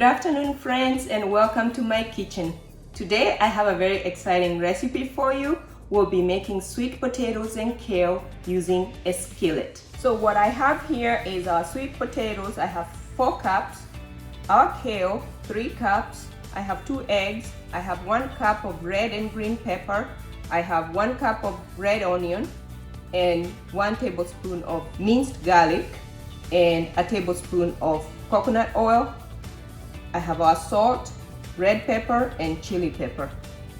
Good afternoon, friends, and welcome to my kitchen. Today I have a very exciting recipe for you. We'll be making sweet potatoes and kale using a skillet. So what I have here is our sweet potatoes. I have 4 cups, our kale 3 cups, I have 2 eggs, I have 1 cup of red and green pepper, I have 1 cup of red onion, and 1 tablespoon of minced garlic, and a tablespoon of coconut oil. I have our salt, red pepper, and chili pepper.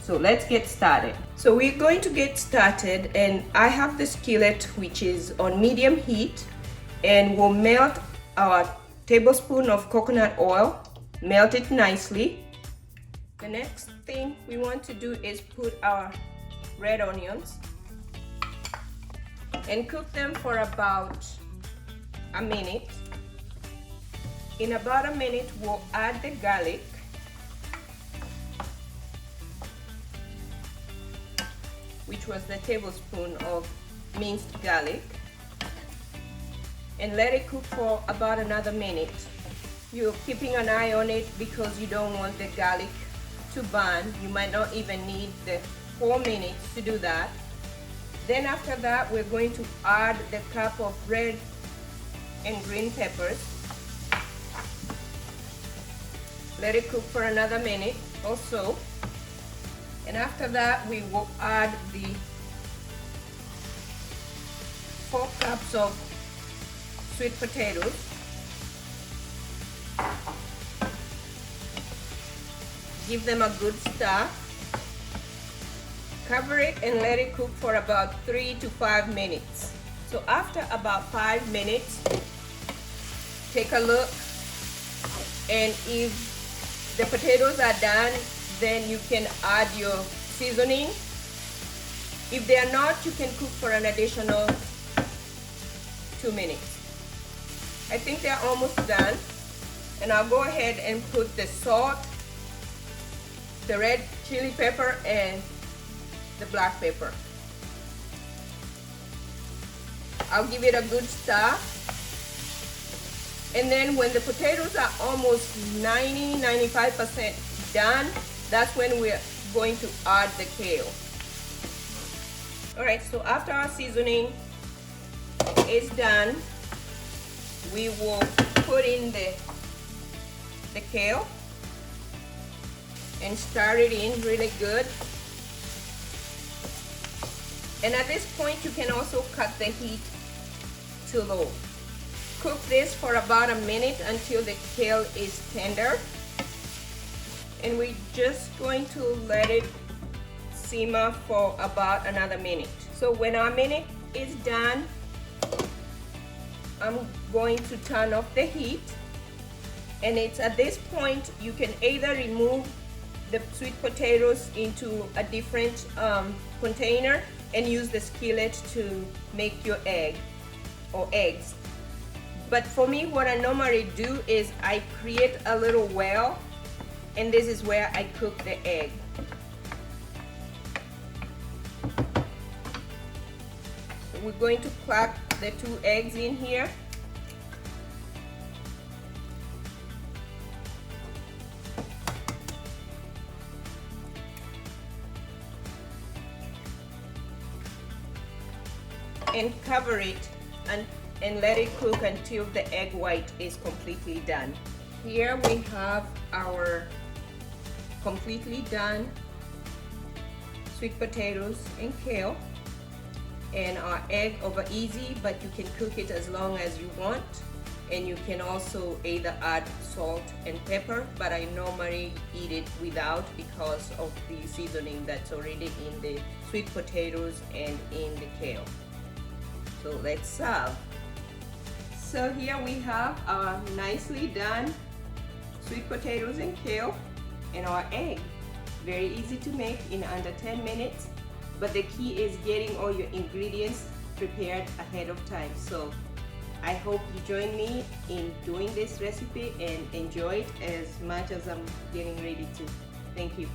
So let's get started. So we're going to get started, and I have the skillet which is on medium heat, and we'll melt our tablespoon of coconut oil, melt it nicely. The next thing we want to do is put our red onions and cook them for about a minute. In about a minute, we'll add the garlic. Which was the tablespoon of minced garlic. And let it cook for about another minute. You're keeping an eye on it because you don't want the garlic to burn. You might not even need the 4 minutes to do that. Then after that, we're going to add the cup of red and green peppers. Let it cook for another minute or so. And after that, we will add the 4 cups of sweet potatoes. Give them a good stir. Cover it and let it cook for about 3 to 5 minutes. So after about 5 minutes, take a look, and if the potatoes are done, then you can add your seasoning. If they are not, you can cook for an additional 2 minutes. I think they're almost done, and I'll go ahead and put the salt, the red chili pepper, and the black pepper. I'll give it a good stir. And then when the potatoes are almost 90–95% done, that's when we're going to add the kale. Alright, so after our seasoning is done, we will put in the kale and stir it in really good. And at this point, you can also cut the heat to low. Cook this for about a minute until the kale is tender. And we're just going to let it simmer for about another minute. So when our minute is done, I'm going to turn off the heat. And it's at this point you can either remove the sweet potatoes into a different container and use the skillet to make your egg or eggs. But for me, what I normally do is I create a little well, and this is where I cook the egg. So we're going to crack the 2 eggs in here. And cover it and let it cook until the egg white is completely done. Here we have our completely done sweet potatoes and kale, and our egg over easy, but you can cook it as long as you want. And you can also either add salt and pepper, but I normally eat it without because of the seasoning that's already in the sweet potatoes and in the kale. So let's serve. So here we have our nicely done sweet potatoes and kale and our egg. Very easy to make in under 10 minutes, but the key is getting all your ingredients prepared ahead of time. So I hope you join me in doing this recipe and enjoy it as much as I'm getting ready to. Thank you.